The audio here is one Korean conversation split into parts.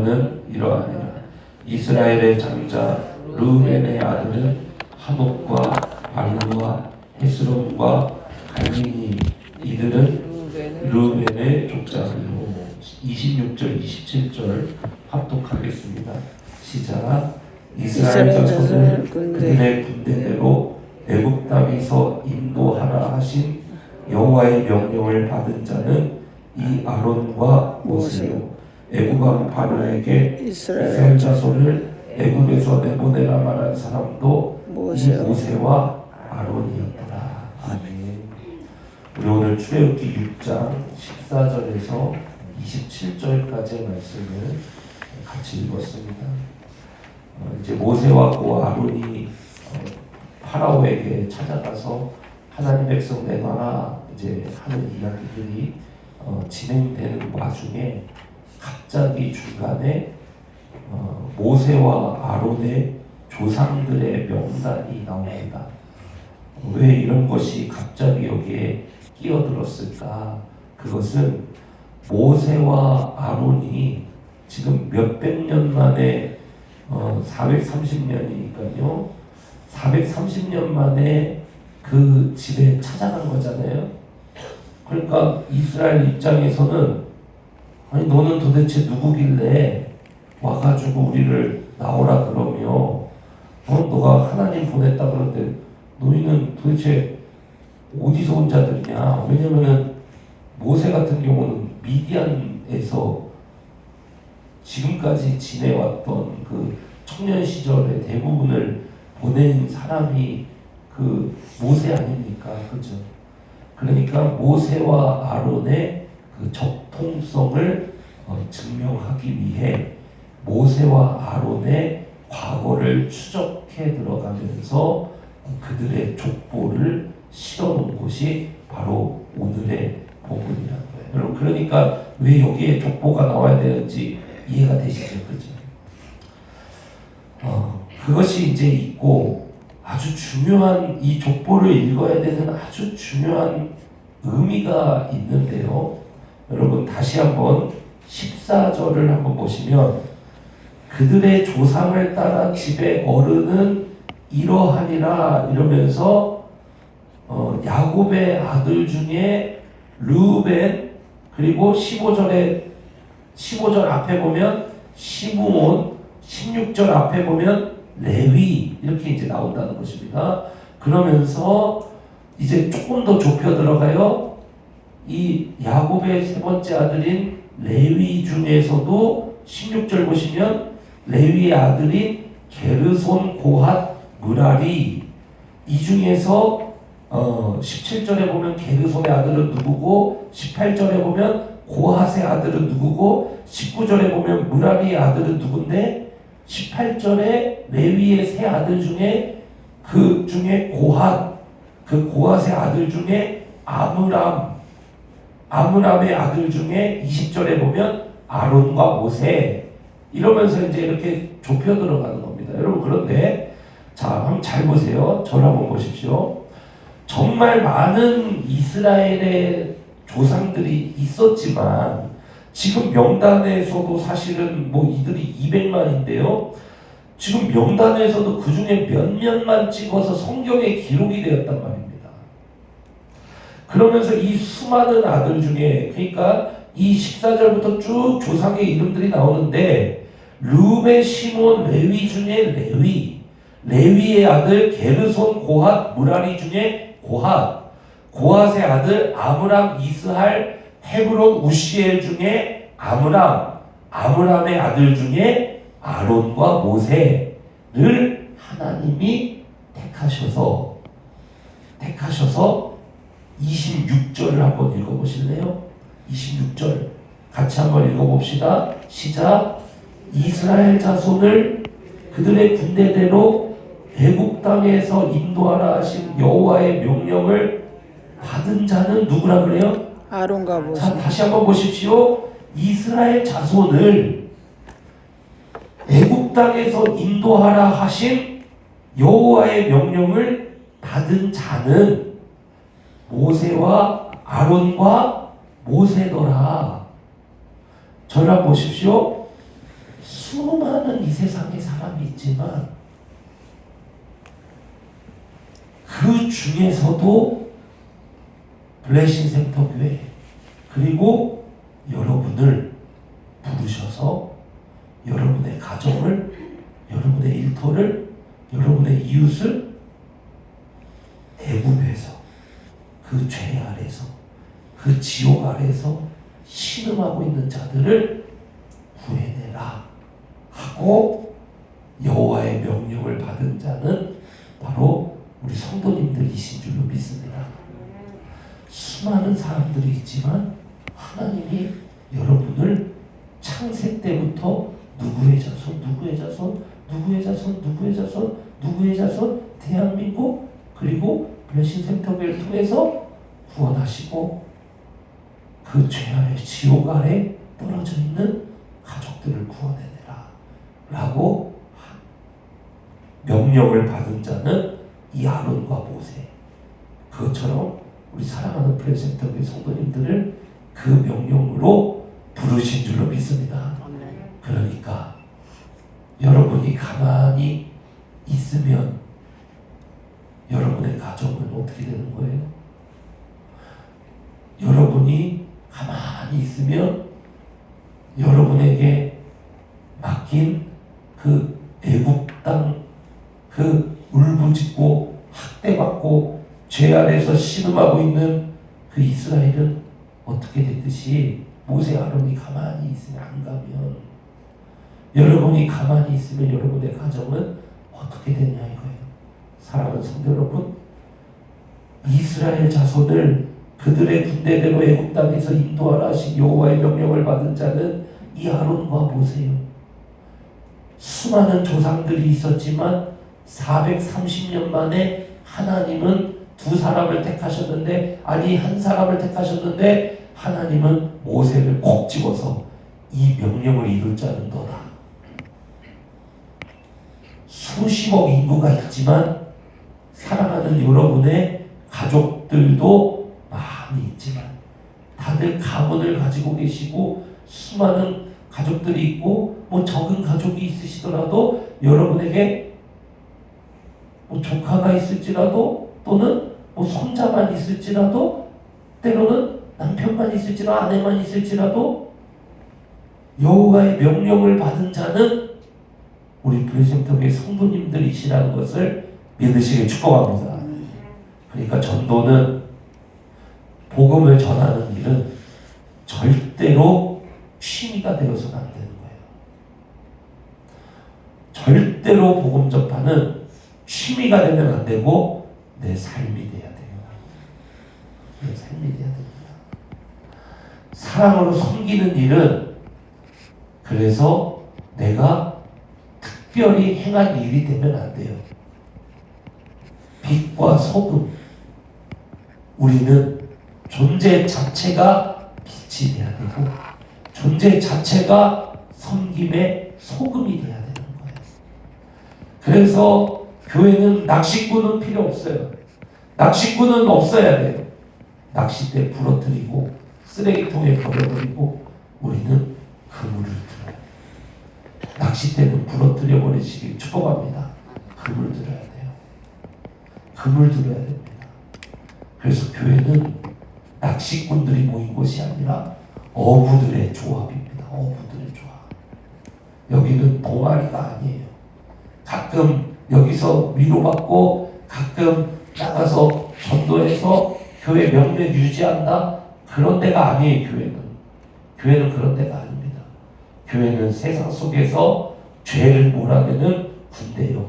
는 이러하니라. 이스라엘의 장자 르우벤의 아들은 하녹과 발루와 헤스론과 갈미니, 이들은 르우벤의 족장이요. 26절 27절 합독하겠습니다. 시작. 이스라엘 자손을 그들의 군대대로 애굽 땅에서 인도하라 하신 여호와의 명령을 받은 자는 이 아론과 모세요. 애굽 왕 바로에게 이스라엘 자손을 애굽에서 내보내라 말한 사람도 이 모세와 아론이었더라. 아멘. 우리 오늘 출애굽기 6장 14절에서 27절까지의 말씀을 같이 읽었습니다. 이제 모세와 고 아론이 파라오에게 찾아가서 하나님 백성 내놔라 이제 하는 이야기들이 진행되는 와중에 갑자기 중간에 모세와 아론의 조상들의 명단이 나옵니다. 왜 이런 것이 갑자기 여기에 끼어들었을까? 그것은 모세와 아론이 지금 몇백 년 만에 430년이니까요. 430년 만에 그 집에 찾아간 거잖아요. 그러니까 이스라엘 입장에서는 아니 너는 도대체 누구길래 와가지고 우리를 나오라 그러며 너가 하나님 보냈다 그러는데 너희는 도대체 어디서 온 자들이냐. 왜냐면은 모세 같은 경우는 미디안에서 지금까지 지내왔던 그 청년 시절의 대부분을 보낸 사람이 그 모세 아닙니까? 그죠? 그러니까 모세와 아론의 그 적통성을 증명하기 위해 모세와 아론의 과거를 추적해 들어가면서 그들의 족보를 실어놓은 곳이 바로 오늘의 본문이라는 거예요. 여러분, 그러니까 왜 여기에 족보가 나와야 되는지 이해가 되시죠? 그죠? 그것이 이제 있고 아주 중요한 이 족보를 읽어야 되는 아주 중요한 의미가 있는데요. 여러분 다시 한번 14절을 한번 보시면 그들의 조상을 따라 집의 어른은 이러하니라 이러면서 야곱의 아들 중에 르우벤 그리고 15절 앞에 보면 시므온 16절 앞에 보면 레위 이렇게 이제 나온다는 것입니다. 그러면서 이제 조금 더 좁혀 들어가요. 이 야곱의 세 번째 아들인 레위 중에서도 16절 보시면 레위의 아들인 게르손, 고핫, 무라리 이 중에서 17절에 보면 게르손의 아들은 누구고 18절에 보면 고핫의 아들은 누구고 19절에 보면 무라리의 아들은 누군데 18절에 레위의 세 아들 중에 그 중에 고핫 그 고핫의 아들 중에 아므람의 아들 중에 20절에 보면 아론과 모세 이러면서 이제 이렇게 좁혀 들어가는 겁니다. 여러분 그런데 자 한번 잘 보세요. 저를 한번 보십시오. 정말 많은 이스라엘의 조상들이 있었지만 지금 명단에서도 사실은 뭐 이들이 200만인데요. 지금 명단에서도 그 중에 몇몇만 찍어서 성경에 기록이 되었단 말입니다. 그러면서 이 수많은 아들 중에 그러니까 이 14절부터 쭉 조상의 이름들이 나오는데 르우벤, 시몬, 레위 중에 레위의 아들 게르손, 고핫, 무라리 중에 고핫의 아들 아므람, 이스할, 헤브론, 우시엘 중에 아므람의 아들 중에 아론과 모세를 하나님이 택하셔서 26절을 한번 읽어보실래요? 26절 같이 한번 읽어봅시다. 시작. 이스라엘 자손을 그들의 군대대로 애굽 땅에서 인도하라 하신 여호와의 명령을 받은 자는 누구라 그래요? 아론과 모세. 자, 다시 한번 보십시오. 이스라엘 자손을 애굽 땅에서 인도하라 하신 여호와의 명령을 받은 자는 모세와 아론과 모세더라. 저를 한번 보십시오. 수많은 이 세상에 사람이 있지만 그 중에서도 블레싱 센터 교회 그리고 여러분을 부르셔서 여러분의 가정을, 여러분의 일터를, 여러분의 이웃을 애굽에서 그 죄 아래서 그 지옥 아래서 신음하고 있는 자들을 구해내라 하고 여호와의 명령을 받은 자는 바로 우리 성도님들이신 줄로 믿습니다. 수많은 사람들이 있지만 하나님이 여러분을 창세 때부터 누구의 자손, 누구의 자손, 누구의 자손, 누구의 자손, 누구의 자손, 대한민국 그리고 블레싱 센터교회를 통해서 구원하시고 그 죄 아래 지옥 아래 떨어져 있는 가족들을 구원해내라 라고 명령을 받은 자는 이 아론과 모세. 그것처럼 우리 사랑하는 블레싱 센터교회 성도님들을 그 명령으로 부르신 줄로 믿습니다. 그러니까 여러분이 가만히 있으면 여러분의 가정은 어떻게 되는 거예요? 여러분이 가만히 있으면 여러분에게 맡긴 그 애국 땅, 그 울부짖고 학대받고 죄 아래서 신음하고 있는 그 이스라엘은 어떻게 됐듯이 모세 아론이 가만히 있으면 안 가면 여러분이 가만히 있으면 여러분의 가정은 어떻게 되냐 이거예요. 사랑하는 성도 여러분, 이스라엘 자손을 그들의 군대대로 애굽 땅에서 인도하라 하신 여호와의 명령을 받은 자는 이 아론과 모세요. 수많은 조상들이 있었지만 430년 만에 하나님은 두 사람을 택하셨는데, 아니 한 사람을 택하셨는데 하나님은 모세를 콕 집어서 이 명령을 이룰 자는 너다. 수십억 인구가 있지만 사랑하는 여러분의 가족들도 많이 있지만 다들 가문을 가지고 계시고 수많은 가족들이 있고 뭐 적은 가족이 있으시더라도 여러분에게 뭐 조카가 있을지라도 또는 뭐 손자만 있을지라도 때로는 남편만 있을지라도 아내만 있을지라도 여호와의 명령을 받은 자는 우리 블레싱 센터교회 성도님들이시라는 것을 믿으시길 축복합니다. 그러니까 전도는 복음을 전하는 일은 절대로 취미가 되어서는 안 되는 거예요. 절대로 복음 전파는 취미가 되면 안 되고 내 삶이 돼야 돼요. 내 삶이 돼야 됩니다. 사랑으로 섬기는 일은 그래서 내가 특별히 행한 일이 되면 안 돼요. 빛과 소금, 우리는 존재 자체가 빛이 돼야 되고 존재 자체가 섬김의 소금이 돼야 되는 거예요. 그래서 교회는 낚시꾼은 필요 없어요. 낚시꾼은 없어야 돼요. 낚싯대 부러뜨리고 쓰레기통에 버려버리고 우리는 그물을 들어야 돼요. 낚싯대는 부러뜨려 버리시길 축복합니다. 그물 들어야 돼요. 그물 들어야 됩니다. 그래서 교회는 낚시꾼들이 모인 곳이 아니라 어부들의 조합입니다. 어부들의 조합. 여기는 동아리가 아니에요. 가끔 여기서 위로받고 가끔 나가서 전도해서 교회 명맥 유지한다? 그런 데가 아니에요. 교회는 그런 데가 아닙니다. 교회는 세상 속에서 죄를 몰아내는 군대요.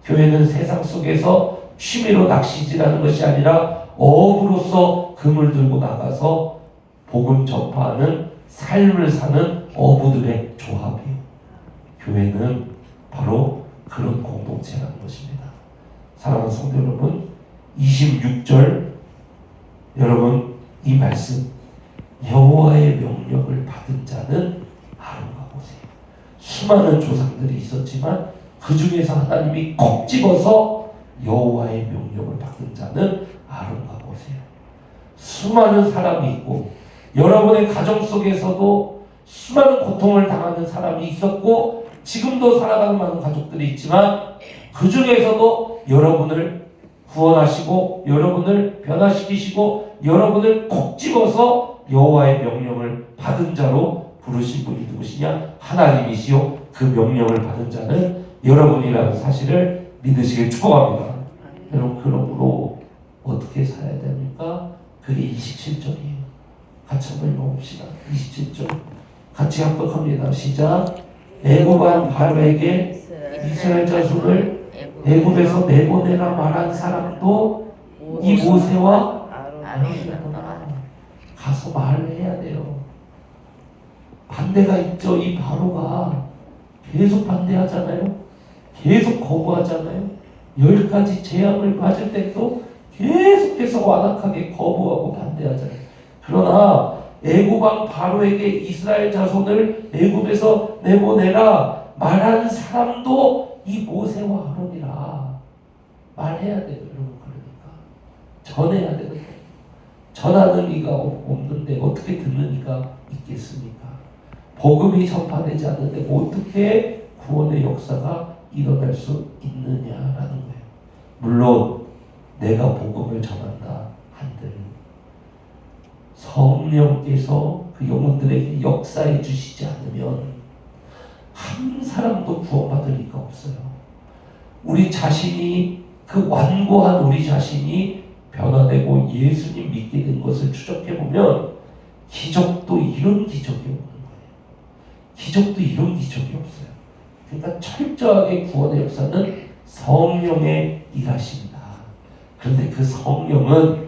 교회는 세상 속에서 취미로 낚시질하는 것이 아니라 어부로서 금을 들고 나가서 복음 전파하는 삶을 사는 어부들의 조합이에요. 교회는 바로 그런 공동체라는 것입니다. 사랑하는 성도 여러분, 26절 여러분 이 말씀, 여호와의 명령을 받은 자는 아론과 모세. 수많은 조상들이 있었지만 그 중에서 하나님이 콕 집어서 여호와의 명령을 받은 자는 아론과 모세예요. 수많은 사람이 있고 여러분의 가정 속에서도 수많은 고통을 당하는 사람이 있었고 지금도 살아가는 많은 가족들이 있지만 그 중에서도 여러분을 구원하시고 여러분을 변화시키시고 여러분을 콕 집어서 여호와의 명령을 받은 자로 부르신 분이 누구시냐? 하나님이시요 그 명령을 받은 자는 여러분이라는 사실을 믿으시길 축복합니다. 여러분 그러므로 어떻게 살아야 됩니까? 그게 27절이에요. 같이 한번 읽어봅시다. 27절 같이 합독합니다. 시작. 애굽 왕 바로에게 이스라엘 자손을 애굽에서 내보내라 말한 사람도 이 모세와 아론이구나. 가서 말을 해야 돼요. 반대가 있죠. 이 바로가 계속 반대하잖아요. 계속 거부하잖아요. 10가지 재앙을 맞을 때도 계속해서 완악하게 거부하고 반대하잖아요. 그러나 애굽 왕 바로에게 이스라엘 자손을 애굽에서 내보내라 말한 사람도 이 모세와 아론이라 말해야 돼요. 여러분 그러니까 전해야 되는 거예요. 전하는 이가 없는데 어떻게 듣는 이가 있겠습니까? 복음이 전파되지 않는데 어떻게 구원의 역사가 일어날 수 있느냐라는 거예요. 물론 내가 복음을 전한다 한들 성령께서 그 영혼들에게 역사해 주시지 않으면 한 사람도 구원받을 리가 없어요. 우리 자신이 그 완고한 우리 자신이 변화되고 예수님 믿게 된 것을 추적해보면 기적도 이런 기적이 없는 거예요. 기적도 이런 기적이 없어요. 그러니까 철저하게 구원의 역사는 성령의 일하십니다. 그런데 그 성령은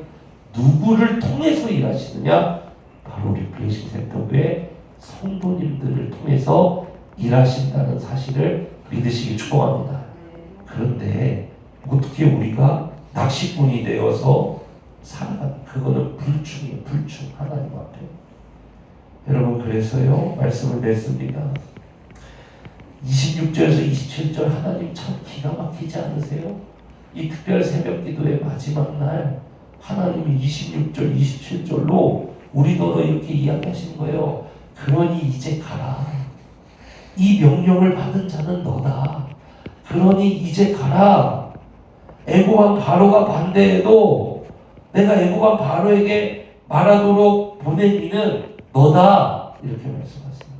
누구를 통해서 일하시느냐? 바로 우리 블레싱 센터교회 성도님들을 통해서 일하신다는 사실을 믿으시기 축복합니다. 그런데 어떻게 우리가 낚시꾼이 되어서 살아가는 그거는 불충이에요. 불충 하나님 앞에. 여러분 그래서요 말씀을 냈습니다. 26절에서 27절 하나님 참 기가 막히지 않으세요? 이 특별 새벽 기도의 마지막 날 하나님이 26절 27절로 우리도 이렇게 이야기하신 거예요. 그러니 이제 가라. 이 명령을 받은 자는 너다. 그러니 이제 가라. 애굽 왕 바로가 반대해도 내가 애굽 왕 바로에게 말하도록 보낸 이는 너다. 이렇게 말씀하십니다.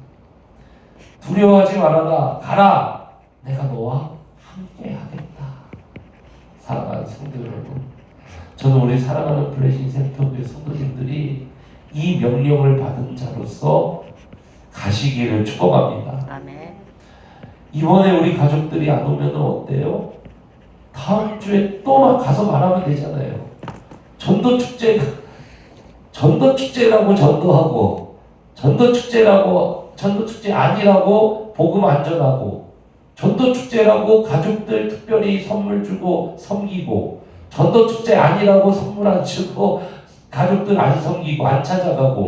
두려워하지 말아라. 가라. 내가 너와 함께 하겠다. 사랑하는 성도 여러분, 저는 우리 사랑하는 블레싱 센터교회 성도님들이 이 명령을 받은 자로서 가시기를 축복합니다. 아멘. 이번에 우리 가족들이 안 오면 어때요? 다음 주에 또 가서 말하면 되잖아요. 전도축제라고 전도하고 전도축제 아니라고 복음 안전하고 전도축제라고 가족들 특별히 선물 주고 섬기고 전도축제 아니라고 선물 안 주고 가족들 안 섬기고 안 찾아가고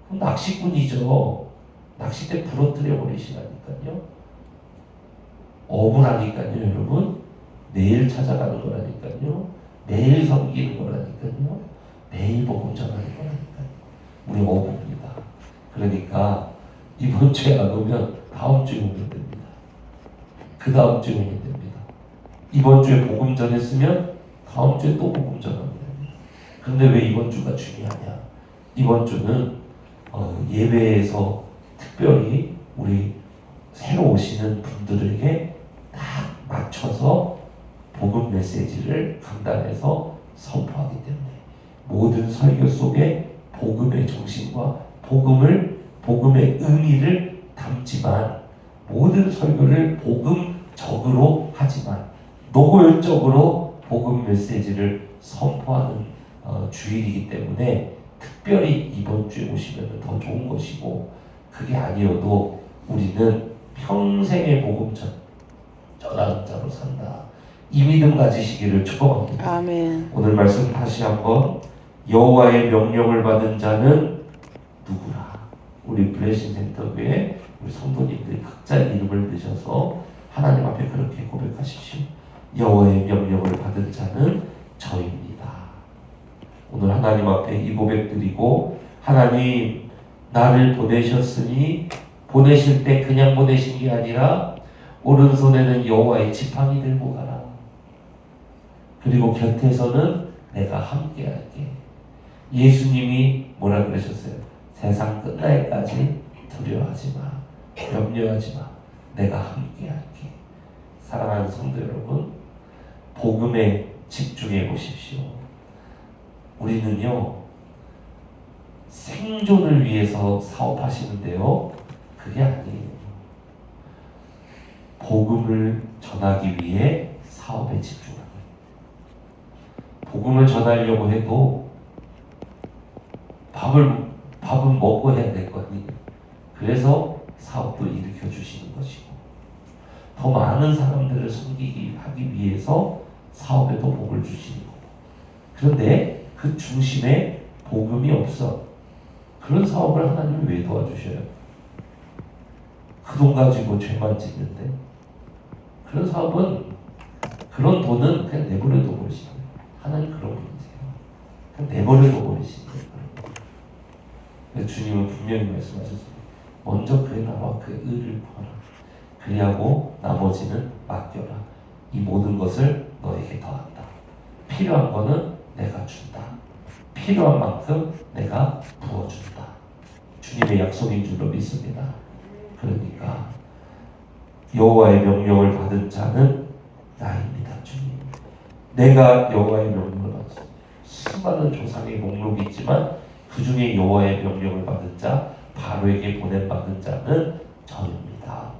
그럼 낚시꾼이죠. 낚싯대 부러뜨려 버리시라니까요. 억울하니까요 여러분. 매일 찾아가는 거라니까요. 매일 섬기는 거라니까요. 매일 복음 전하는 거라니까요. 우리 억울합니다. 그러니까 이번 주에 안 오면 다음 주에 오면 됩니다. 그 다음 주에 오면 됩니다. 이번 주에 복음 전했으면 다음 주에 또 복음 전하면 됩니다. 그런데 왜 이번 주가 중요하냐? 이번 주는 예배에서 특별히 우리 새로 오시는 분들에게 딱 맞춰서 복음 메시지를 강단에서 선포하기 때문에 모든 설교 속에 복음의 정신과 복음의 의미를 담지만 모든 설교를 복음적으로 하지만 노골적으로 복음 메시지를 선포하는 주일이기 때문에 특별히 이번 주에 오시면 더 좋은 것이고 그게 아니어도 우리는 평생의 복음 전하는 자로 산다. 이 믿음 가지시기를 축복합니다. 아멘. 오늘 말씀 다시 한번 여호와의 명령을 받은 자는 누구라? 우리 블레싱 센터교회 우리 성도님들이 각자 이름을 드셔서 하나님 앞에 그렇게 고백하십시오. 여호와의 명령을 받은 자는 저입니다. 오늘 하나님 앞에 이 고백 드리고 하나님 나를 보내셨으니 보내실 때 그냥 보내신 게 아니라 오른손에는 여호와의 지팡이 들고 가라. 그리고 곁에서는 내가 함께 할게. 예수님이 뭐라 그러셨어요? 세상 끝날까지 두려워하지 마. 염려하지 마. 내가 함께 할게. 사랑하는 성도 여러분, 복음에 집중해 보십시오. 우리는요, 생존을 위해서 사업하시는데요, 그게 아니에요. 복음을 전하기 위해 사업에 집중하는 거예요. 복음을 전하려고 해도 밥은 먹고 해야 될 거 아니에요. 그래서 사업도 일으켜 주시는 것이고, 더 많은 사람들을 섬기기 하기 위해서 사업에도 복을 주시는 거고. 그런데 그 중심에 복음이 없어. 그런 사업을 하나님이 왜 도와주셔요? 그 돈 가지고 죄만 짓는데. 그런 사업은, 그런 돈은 그냥 내버려 둬버리시는 거예요. 하나님 그런 분이세요. 그냥 내버려 둬버리시는 거예요. 주님은 분명히 말씀하셨어요. 먼저 그의 나와 그 의를 구하라. 그리하고 나머지는 맡겨라. 이 모든 것을 너에게 더한다. 필요한 거는 내가 준다. 필요한 만큼 내가 부어준다. 주님의 약속인 줄로 믿습니다. 그러니까 여호와의 명령을 받은 자는 나입니다. 주님, 내가 여호와의 명령을 받았습니다. 수많은 조상의 목록이 있지만 그 중에 여호와의 명령을 받은 자, 바로에게 보냄받은 자는 저입니다.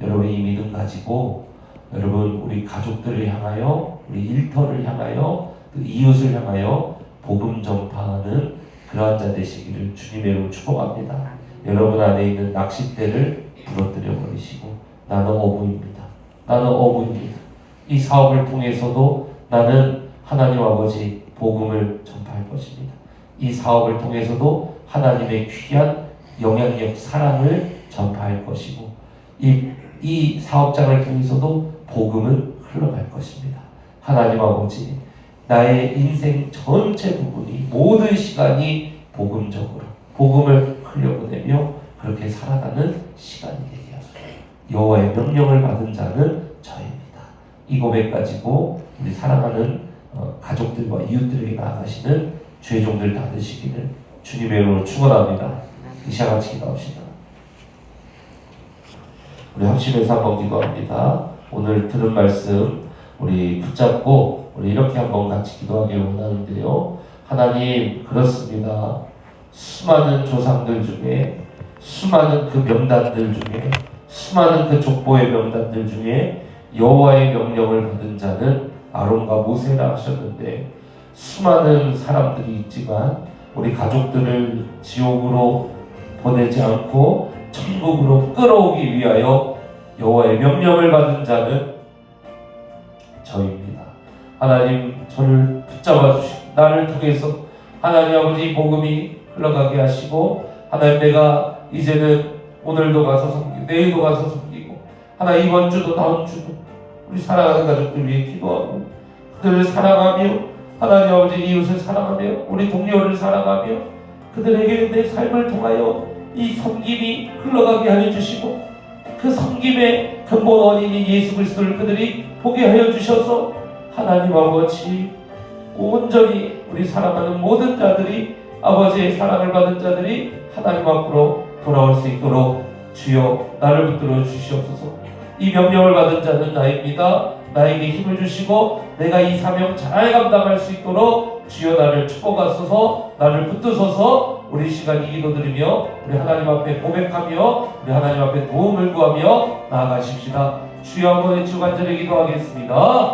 여러분, 이 믿음 가지고 여러분, 우리 가족들을 향하여, 우리 일터를 향하여, 그 이웃을 향하여 복음 전파하는 그러한 자 되시기를 주님의 이름으로 축복합니다. 여러분 안에 있는 낚싯대를 부러뜨려 버리시고, 나는 어부입니다. 나는 어부입니다. 이 사업을 통해서도 나는 하나님 아버지 복음을 전파할 것입니다. 이 사업을 통해서도 하나님의 귀한 영향력, 사랑을 전파할 것이고, 이 사업장을 통해서도 복음은 흘러갈 것입니다. 하나님 아버지, 나의 인생 전체 부분이, 모든 시간이 복음적으로 복음을 흘려보내며 그렇게 살아가는 시간이 되게 하소서. 여호와의 명령을 받은 자는 저입니다. 이 고백 가지고 우리 사랑하는 가족들과 이웃들에게 나아가시는 죄종들 다 되시기를 주님의 이름으로 축원합니다. 이 시간 같이 기도합시다. 우리 합심해서 한번 기도합니다. 오늘 들은 말씀 우리 붙잡고 우리 이렇게 한번 같이 기도하기를 원하는데요. 하나님, 그렇습니다. 수많은 조상들 중에, 수많은 그 명단들 중에, 수많은 그 족보의 명단들 중에 여호와의 명령을 받은 자는 아론과 모세라 하셨는데, 수많은 사람들이 있지만 우리 가족들을 지옥으로 보내지 않고 천국으로 끌어오기 위하여 여호와의 명령을 받은 자는 저입니다. 하나님, 저를 붙잡아 주시고 나를 통해서 하나님 아버지 복음이 흘러가게 하시고, 하나님, 내가 이제는 오늘도 가서 섬기고 내일도 가서 섬기고, 하나님 이번 주도 다음 주도 우리 사랑하는 가족들 위해 기도하고 그들을 사랑하며, 하나님 아버지 이웃을 사랑하며 우리 동료를 사랑하며 그들에게 내 삶을 통하여 이 섬김이 흘러가게 하여 주시고, 그 섬김의 근본 원인인 예수 그리스도를 그들이 보게 하여 주셔서 하나님 아버지, 온전히 우리 사랑하는 모든 자들이, 아버지의 사랑을 받은 자들이 하나님 앞으로 돌아올 수 있도록 주여 나를 붙들어 주시옵소서. 이 명령을 받은 자는 나입니다. 나에게 힘을 주시고 내가 이 사명 잘 감당할 수 있도록 주여 나를 축복하소서. 나를 붙드소서. 우리 시간 이 기도드리며 우리 하나님 앞에 고백하며 우리 하나님 앞에 도움을 구하며 나아가십시다. 주여, 한번 외치고 간절히 기도하겠습니다.